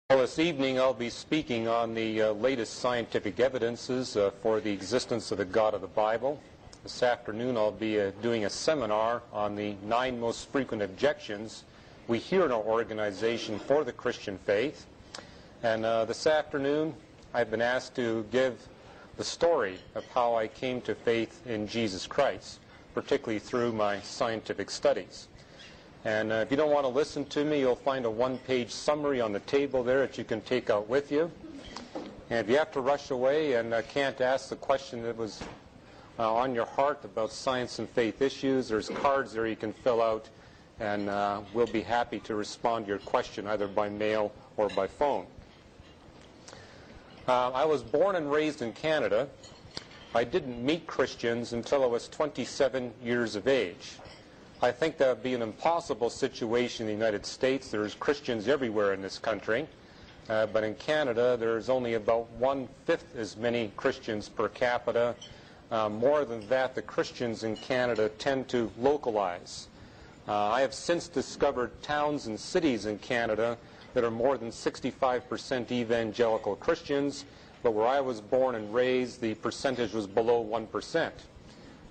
Well, this evening I'll be speaking on the latest scientific evidences for the existence of the God of the Bible. This afternoon I'll be doing a seminar on the 9 most frequent objections we hear in our organization for the Christian faith. And this afternoon I've been asked to give the story of how I came to faith in Jesus Christ, particularly through my scientific studies. And if you don't want to listen to me, you'll find a one-page summary on the table there that you can take out with you. And if you have to rush away and can't ask the question that was on your heart about science and faith issues, there's cards there you can fill out, and we'll be happy to respond to your question either by mail or by phone. I was born and raised in Canada. I didn't meet Christians until I was 27 years of age. I think that would be an impossible situation in the United States. There's Christians everywhere in this country. But in Canada, there's only about 1/5 as many Christians per capita. More than that, the Christians in Canada tend to localize. I have since discovered towns and cities in Canada that are more than 65% evangelical Christians, but where I was born and raised, the percentage was below 1%.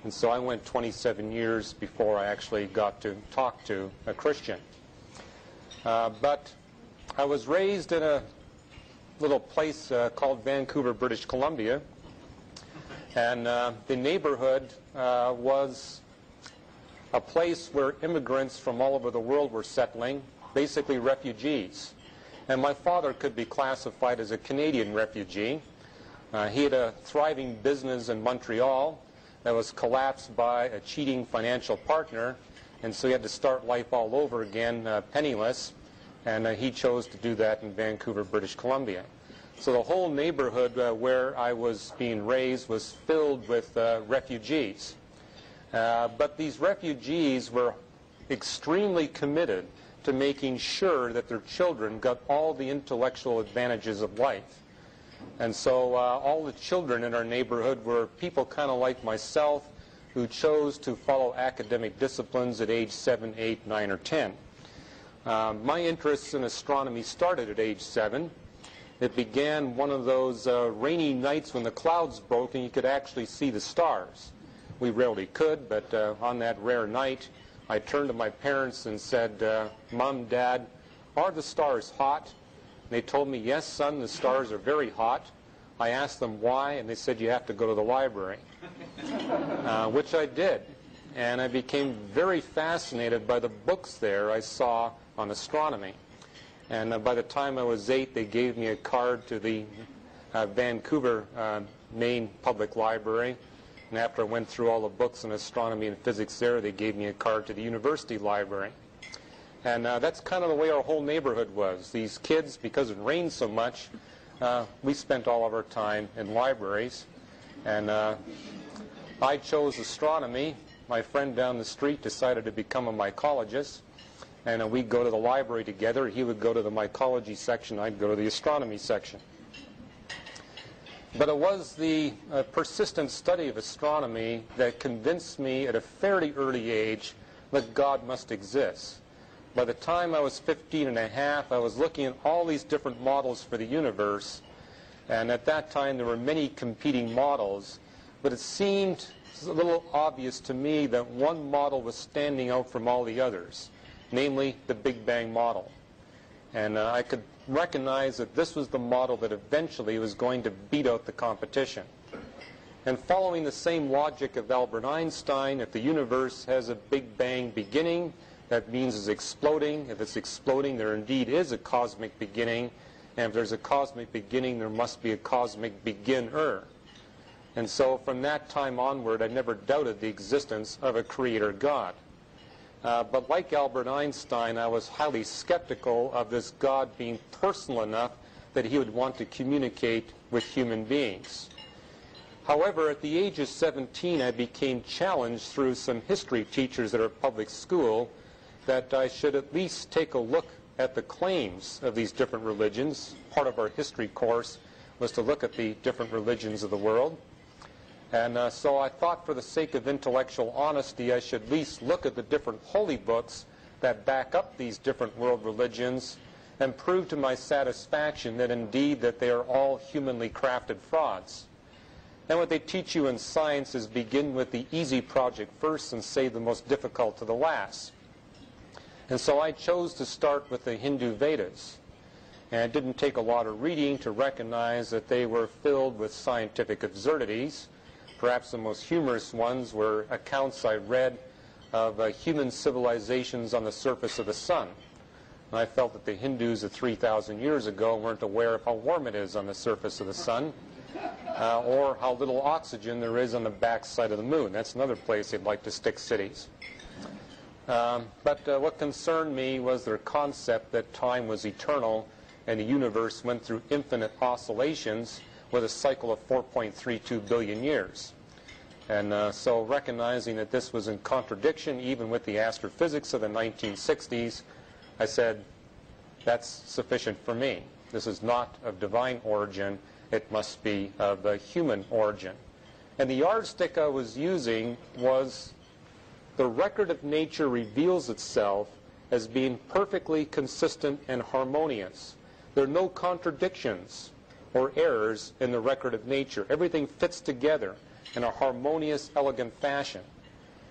And so I went 27 years before I actually got to talk to a Christian. But I was raised in a little place called Vancouver, British Columbia. And the neighborhood was a place where immigrants from all over the world were settling, basically refugees. And my father could be classified as a Canadian refugee. He had a thriving business in Montreal that was collapsed by a cheating financial partner, and so he had to start life all over again, penniless, and he chose to do that in Vancouver, British Columbia. So the whole neighborhood where I was being raised was filled with refugees. But these refugees were extremely committed to making sure that their children got all the intellectual advantages of life. And so all the children in our neighborhood were people kind of like myself who chose to follow academic disciplines at age 7, 8, 9, or 10. My interest in astronomy started at age 7. It began one of those rainy nights when the clouds broke and you could actually see the stars. We rarely could, but on that rare night, I turned to my parents and said, "Mom, Dad, are the stars hot?" They told me, "Yes, son, the stars are very hot." I asked them why, and they said, "You have to go to the library," which I did. And I became very fascinated by the books there I saw on astronomy. And by the time I was 8, they gave me a card to the Vancouver main public library. And after I went through all the books on astronomy and physics there, they gave me a card to the university library. And that's kind of the way our whole neighborhood was. These kids, because it rained so much, we spent all of our time in libraries. And I chose astronomy. My friend down the street decided to become a mycologist. And we'd go to the library together. He would go to the mycology section. I'd go to the astronomy section. But it was the persistent study of astronomy that convinced me at a fairly early age that God must exist. By the time I was 15 and a half, I was looking at all these different models for the universe. And at that time, there were many competing models. But it seemed a little obvious to me that one model was standing out from all the others, namely the Big Bang model. And I could recognize that this was the model that eventually was going to beat out the competition. And following the same logic of Albert Einstein, if the universe has a Big Bang beginning, that means it's exploding. If it's exploding, there indeed is a cosmic beginning. And if there's a cosmic beginning, there must be a cosmic beginner. And so from that time onward, I never doubted the existence of a creator God. But like Albert Einstein, I was highly skeptical of this God being personal enough that he would want to communicate with human beings. However, at the age of 17, I became challenged through some history teachers at our public school that I should at least take a look at the claims of these different religions. Part of our history course was to look at the different religions of the world. And so I thought for the sake of intellectual honesty, I should at least look at the different holy books that back up these different world religions and proved to my satisfaction that indeed that they are all humanly crafted frauds. And what they teach you in science is begin with the easy project first and save the most difficult to the last. And so I chose to start with the Hindu Vedas. And it didn't take a lot of reading to recognize that they were filled with scientific absurdities. Perhaps the most humorous ones were accounts I read of human civilizations on the surface of the sun. And I felt that the Hindus of 3,000 years ago weren't aware of how warm it is on the surface of the sun, or how little oxygen there is on the backside of the moon. That's another place they'd like to stick cities. But what concerned me was their concept that time was eternal and the universe went through infinite oscillations with a cycle of 4.32 billion years. And so recognizing that this was in contradiction even with the astrophysics of the 1960s, I said, that's sufficient for me. This is not of divine origin. It must be of human origin. And the yardstick I was using was the record of nature reveals itself as being perfectly consistent and harmonious. There are no contradictions or errors in the record of nature. Everything fits together in a harmonious, elegant fashion.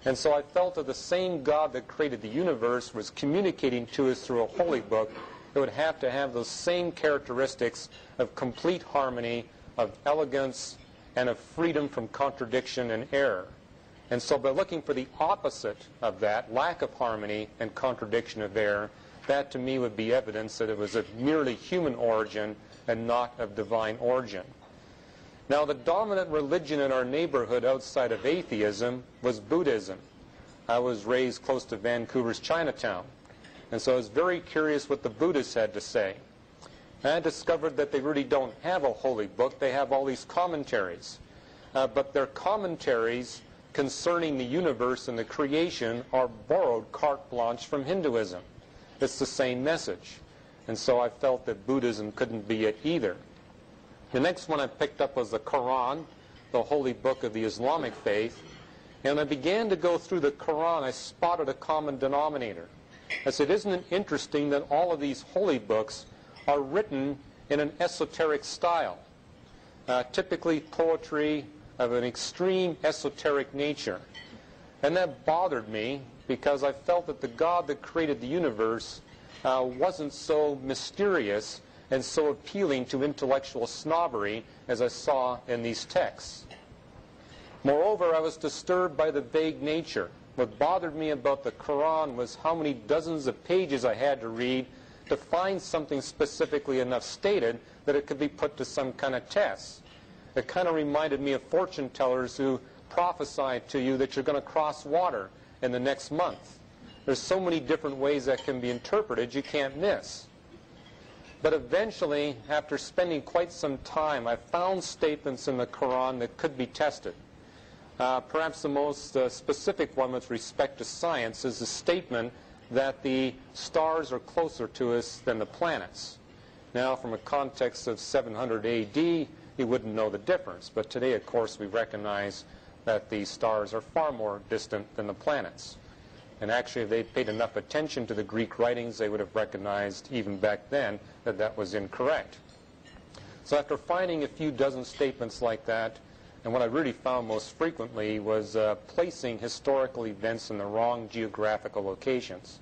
And so I felt that the same God that created the universe was communicating to us through a holy book. It would have to have those same characteristics of complete harmony, of elegance, and of freedom from contradiction and error. And so by looking for the opposite of that, lack of harmony and contradiction of error, that to me would be evidence that it was of merely human origin and not of divine origin. Now, the dominant religion in our neighborhood outside of atheism was Buddhism. I was raised close to Vancouver's Chinatown, and so I was very curious what the Buddhists had to say. And I discovered that they really don't have a holy book. They have all these commentaries. But their commentaries concerning the universe and the creation are borrowed carte blanche from Hinduism. It's the same message. And so I felt that Buddhism couldn't be it either. The next one I picked up was the Quran, the holy book of the Islamic faith. And I began to go through the Quran. I spotted a common denominator. I said, isn't it interesting that all of these holy books are written in an esoteric style? Typically poetry of an extreme esoteric nature. And that bothered me because I felt that the God that created the universe wasn't so mysterious and so appealing to intellectual snobbery as I saw in these texts. Moreover, I was disturbed by the vague nature. What bothered me about the Quran was how many dozens of pages I had to read to find something specifically enough stated that it could be put to some kind of test. It kind of reminded me of fortune tellers who prophesy to you that you're going to cross water in the next month. There's so many different ways that can be interpreted you can't miss. But eventually, after spending quite some time, I found statements in the Quran that could be tested. Perhaps the most specific one with respect to science is the statement that the stars are closer to us than the planets. Now, from a context of 700 AD, you wouldn't know the difference. But today, of course, we recognize that the stars are far more distant than the planets. And actually, if they paid enough attention to the Greek writings, they would have recognized, even back then, that that was incorrect. So after finding a few dozen statements like that, and what I really found most frequently was placing historical events in the wrong geographical locations.